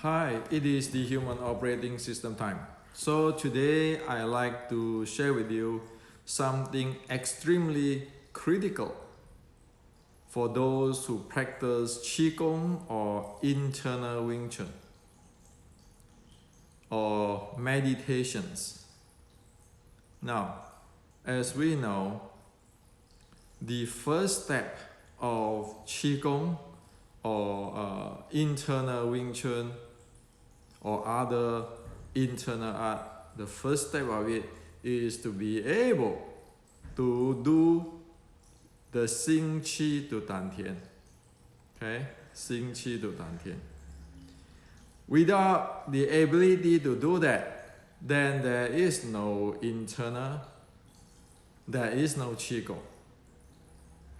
Hi, it is the human operating system time. So today I like to share with you something extremely critical for those who practice Qigong or internal Wing Chun or meditations. Now, as we know, the first step of Qigong or internal Wing Chun or other internal art, the first step of it is to be able to do the Xing Qi to Dan Tian. Okay, Xing Qi to Dan Tian. Without the ability to do that, then there is no internal, there is no Qigong.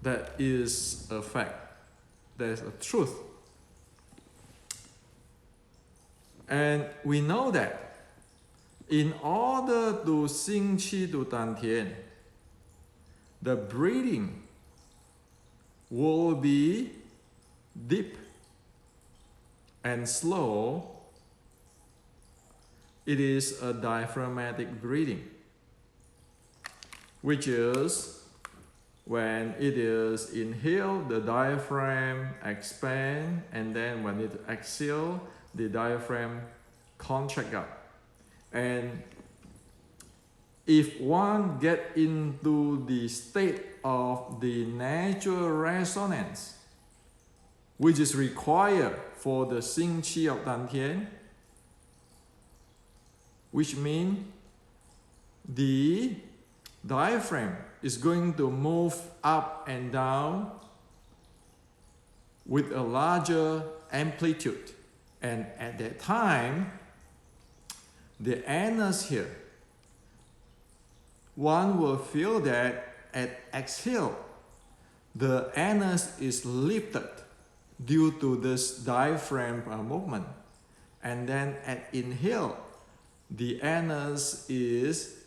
That is a fact. There's a truth. And we know that in order to Xing Qi to Dan Tian, the breathing will be deep and slow. It is a diaphragmatic breathing, which is when it is inhale, the diaphragm expand, and then when it exhale, the diaphragm contract up. And if one get into the state of the natural resonance, which is required for the Xing Qi of Dan Tian, which means the diaphragm is going to move up and down with a larger amplitude. And at that time, the anus here, one will feel that at exhale, the anus is lifted due to this diaphragm movement. And then at inhale, the anus is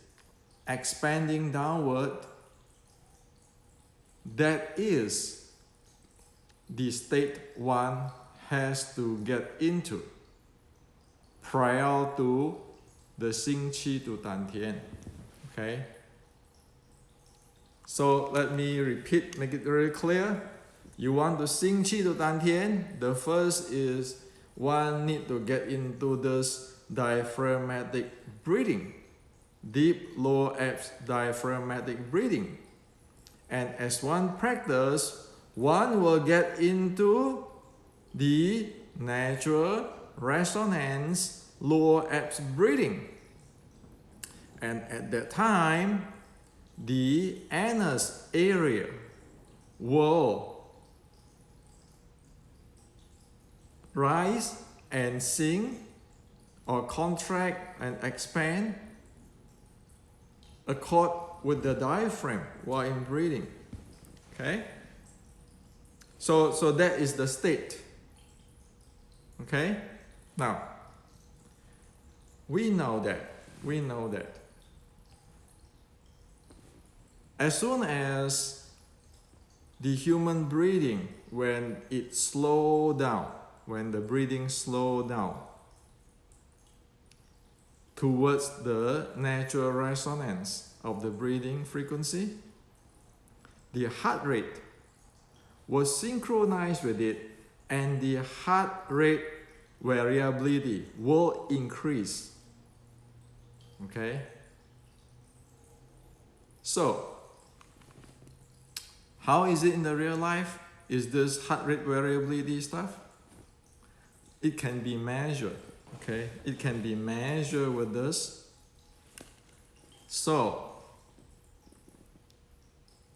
expanding downward. That is the state one has to get into prior to the Xing Qi to Dan Tian. Okay? So let me repeat, make it very clear. You want to Xing Qi to Dan Tian, the first is one need to get into this diaphragmatic breathing. Deep lower abs diaphragmatic breathing. And as one practice, one will get into the natural resonance lower abs breathing. And at that time, the anus area will rise and sink or contract and expand accord with the diaphragm while in breathing. Okay? So that is the state. Okay? Now, we know that. As soon as the human breathing, when it slows down, when the breathing slows down towards the natural resonance of the breathing frequency, the heart rate was synchronized with it, and the heart rate variability will increase. Okay? So, how is it in the real life? Is this heart rate variability stuff? It can be measured. Okay? It can be measured with this. So,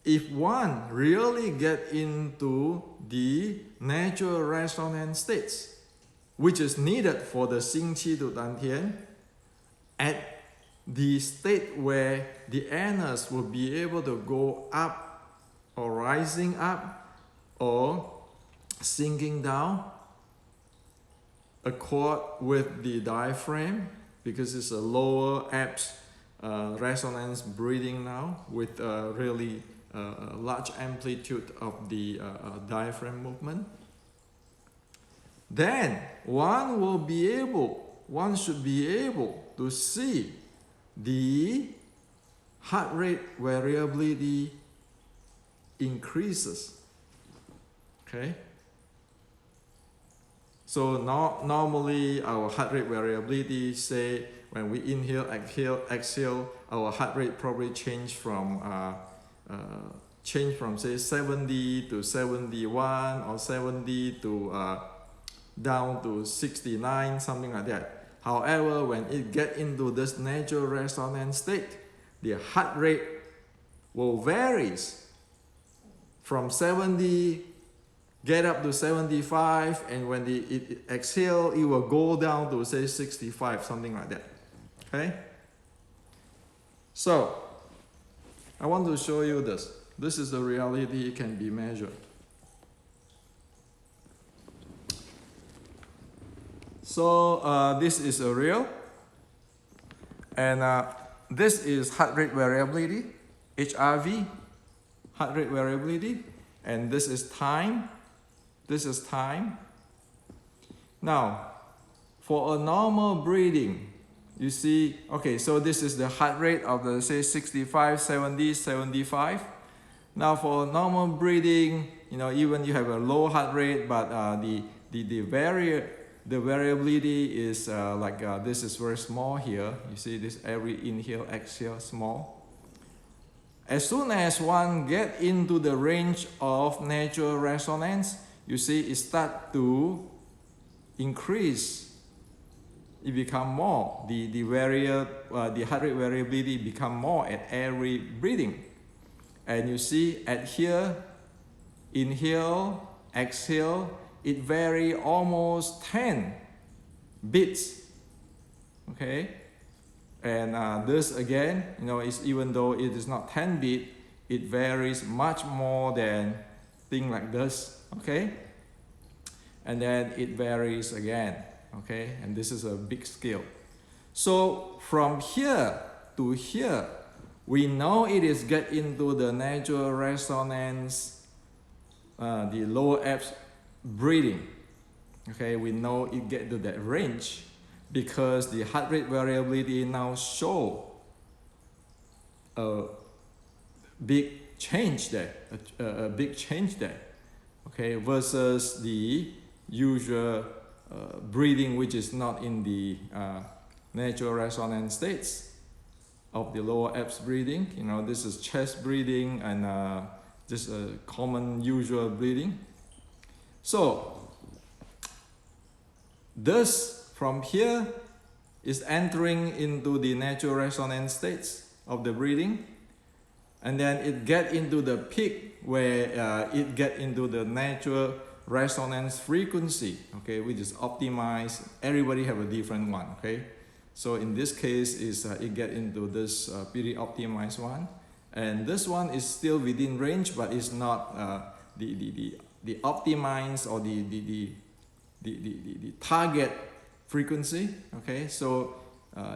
if one really get into the natural resonance states, which is needed for the Xing Qi to Dan Tian, at the state where the anus will be able to go up or rising up or sinking down accord with the diaphragm, because it's a lower abs resonance breathing now with really large amplitude of the diaphragm movement. then one should be able to see the heart rate variability increases. Okay? So normally our heart rate variability, say when we inhale, exhale, our heart rate probably change from say 70 to 71 or 70 to down to 69, something like that. However, when it get into this natural resonance state, the heart rate will varies from 70 get up to 75, and when it exhale, it will go down to say 65, something like that. Okay? So, I want to show you this. This is the reality, it can be measured. So, this is a real, and this is heart rate variability, HRV, heart rate variability, and this is time. This is time. Now, for a normal breathing, you see, okay, so this is the heart rate of the, say, 65, 70, 75. Now, for normal breathing, you know, even you have a low heart rate, but the variability is this is very small here. You see this every inhale, exhale, small. As soon as one get into the range of natural resonance, you see it start to increase. It become more. The heart rate variability become more at every breathing. And you see at here, inhale, exhale, it vary almost 10 beats. Okay? And this again, you know, is even though it is not 10 beat, it varies much more than thing like this. Okay, and then it varies again. Okay, and this is a big scale. So from here to here, we know it is get into the natural resonance, the lower abs breathing. Okay, we know it get to that range because the heart rate variability now show a big change there, a big change there. Okay, versus the usual breathing, which is not in the natural resonance states of the lower abs breathing. You know, this is chest breathing and just a common usual breathing. So this from here is entering into the natural resonance states of the breathing, and then it get into the peak where it get into the natural resonance frequency, okay, which is optimized. Everybody have a different one, okay. So in this case is it get into this pretty optimized one, and this one is still within range, but it's not the optimized or the target frequency. Okay, so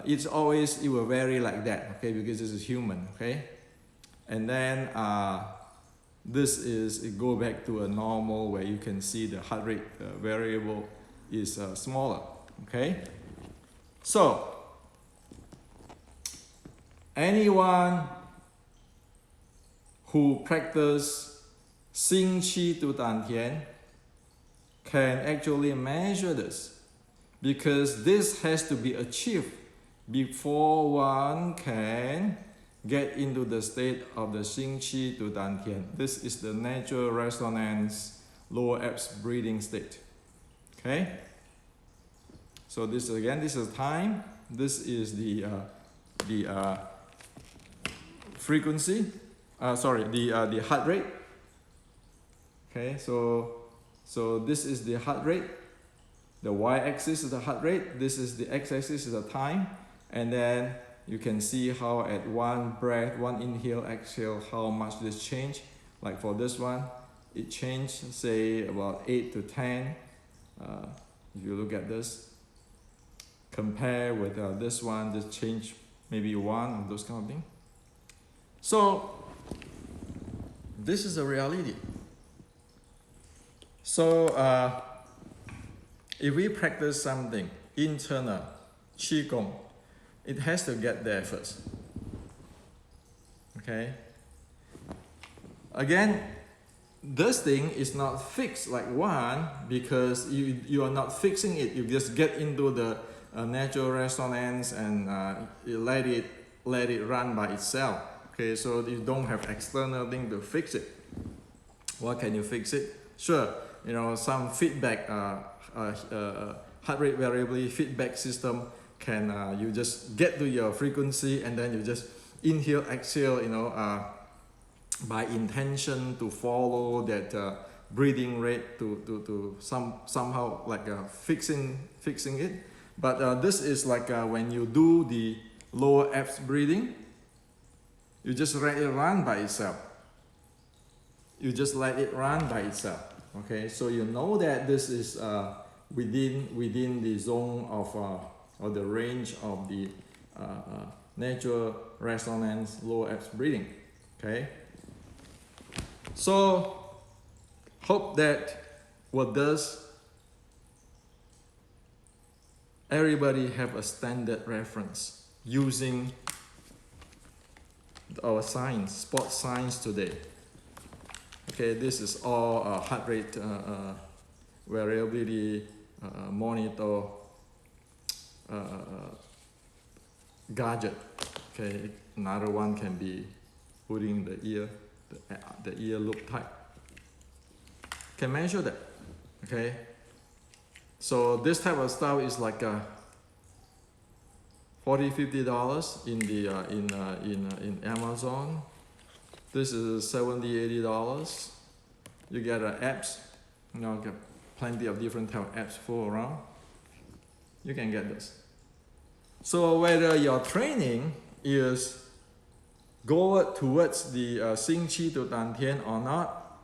it will vary like that. Okay, because this is human. Okay, and then it go back to a normal where you can see the heart rate variable is smaller. Okay, so anyone who practice 心气度丹田 can actually measure this, because this has to be achieved before one can get into the state of the 心气度丹田. This is the natural resonance lower abs breathing state. Okay, so this is time, this is the frequency, the heart rate. Okay, so this is the heart rate. The y-axis is the heart rate. This is the x-axis is the time. And then you can see how at one breath, one inhale, exhale, how much this change. Like for this one, it changed, say about 8 to 10. If you look at this, compare with this one, this change maybe 1 or those kind of thing. So this is a reality. So If we practice something internal, qigong, it has to get there first. Okay? Again, this thing is not fixed like one, because you are not fixing it. You just get into the natural resonance and you let it run by itself. Okay, so you don't have external thing to fix it. What can you fix it? Sure, you know, some feedback, heart rate variability feedback system can, you just get to your frequency and then you just inhale, exhale, you know, by intention to follow that breathing rate to somehow like fixing it. But this is like when you do the lower abs breathing, you just let it run by itself. You just let it run by itself. Okay, so you know that this is within the zone of or the range of the natural resonance lower abs breathing. Okay. So, hope that what does everybody have a standard reference using our science, sports science today. Okay, this is all heart rate variability monitor gadget. Okay, another one can be putting the ear. The ear loop type can measure that. Okay, so this type of stuff is like $40–50 in the in Amazon. This is $70–80. You get apps, you know, get plenty of different type of apps for around. You can get this. So whether your training is go towards the Xing Qi to Dan Tian or not,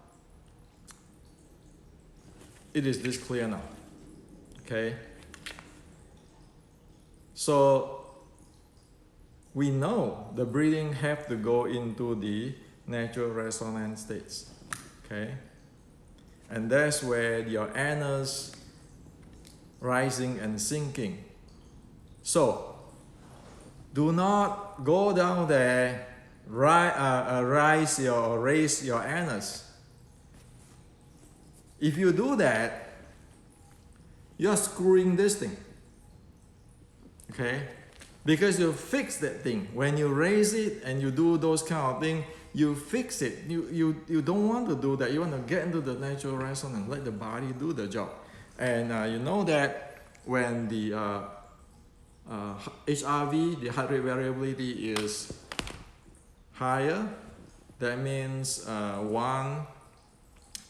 it is this clear now. Okay? So we know the breathing have to go into the natural resonance states. Okay? And that's where your anus rising and sinking. So do not go down there, raise your anus. If you do that, you're screwing this thing. Okay? Because you fix that thing. When you raise it and you do those kind of things, you fix it. You don't want to do that. You want to get into the natural resonance, let the body do the job. And you know that when the HRV, the heart rate variability, is higher, that means one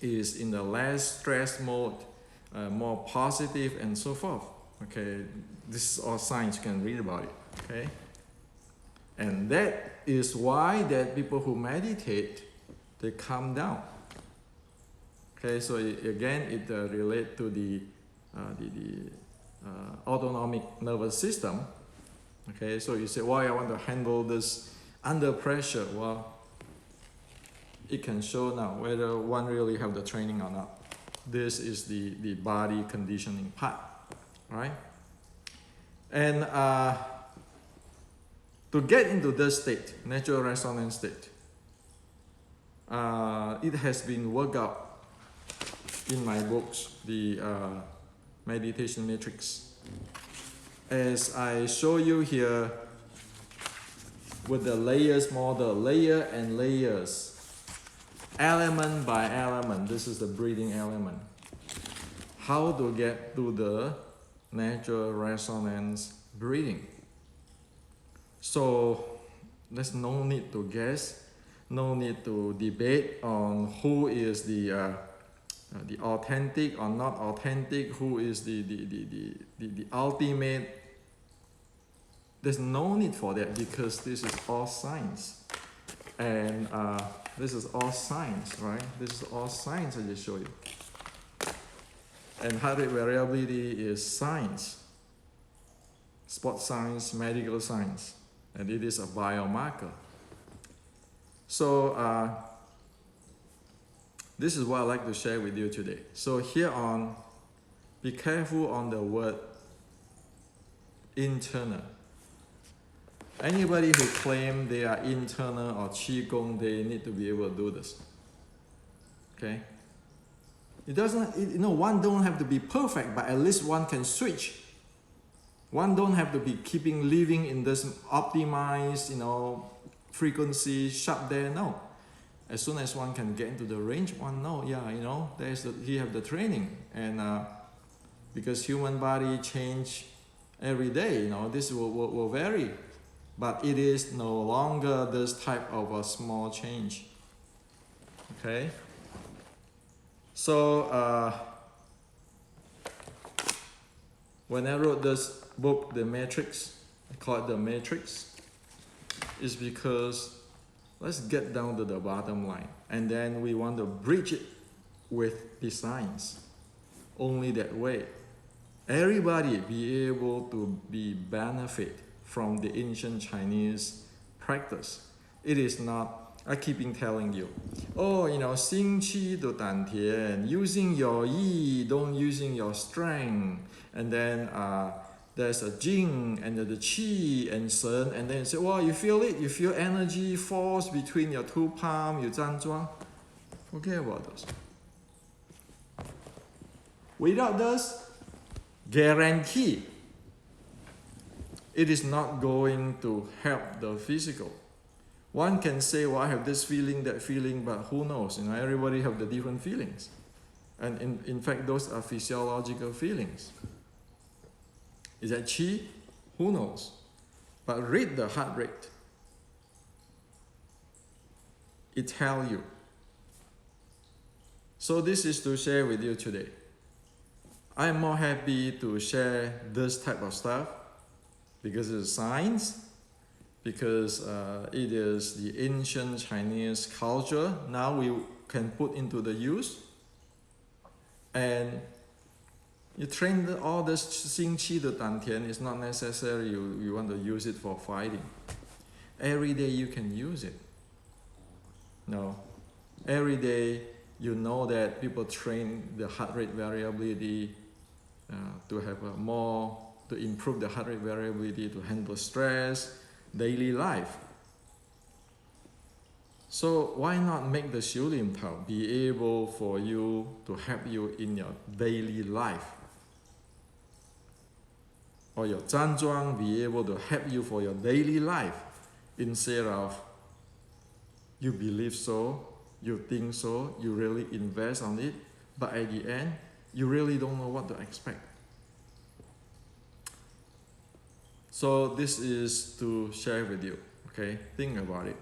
is in the less stress mode, more positive, and so forth. Okay, this is all science, you can read about it. Okay, and that is why that people who meditate, they calm down. Okay, so again, it relates to the autonomic nervous system. Okay, so you say, why I want to handle this under pressure? Well, it can show now whether one really have the training or not. This is the body conditioning part, right? And to get into this state, natural resonance state, it has been worked out in my books, the meditation matrix. As I show you here with the layers model, layer and layers, element by element. This is the breathing element. How to get to the natural resonance breathing. So there's no need to guess, no need to debate on who is the authentic or not authentic, who is the ultimate. There's no need for that, because this is all science. And this is all science, right? This is all science I just showed you. And heart rate variability is science. Sports science, medical science. And it is a biomarker. So this is what I'd like to share with you today. So here on Be careful on the word internal. Anybody who claim they are internal or qigong, they need to be able to do this. Okay? It doesn't, one don't have to be perfect, but at least one can switch. One don't have to be living in this optimized, frequency shut there. No. As soon as one can get into the range, one know, he have the training. And because human body change every day, this will vary. But it is no longer this type of a small change. Okay? So, when I wrote this book, The Matrix, I call it The Matrix, is because let's get down to the bottom line. And then we want to bridge it with the science. Only that way, everybody be able to benefit from the ancient Chinese practice. It is not, I keep telling you, xing qi to dan tian, using your yi, don't using your strength. And then there's a jing and the qi and shen, and then you say, well, you feel it, you feel energy force between your two palms, you zhan zhuang. Forget about those. Without this, guarantee it is not going to help the physical. One can say, well, I have this feeling, that feeling, but who knows? Everybody have the different feelings. And in fact, those are physiological feelings. Is that qi? Who knows? But read the heart rate. It tells you. So this is to share with you today. I'm more happy to share this type of stuff because it's science, because it is the ancient Chinese culture. Now we can put into the use. And you train all this xing qi to dan tian. It's not necessary you want to use it for fighting. Every day you can use it. No. Every day you know that people train the heart rate variability to have to improve the heart rate variability, to handle stress, daily life. So why not make the Xiu Lim Tao be able for you to help you in your daily life? Or your Zhan Zhuang be able to help you for your daily life instead of you believe so, you think so, you really invest on it, but at the end, you really don't know what to expect. So this is to share with you, okay? Think about it.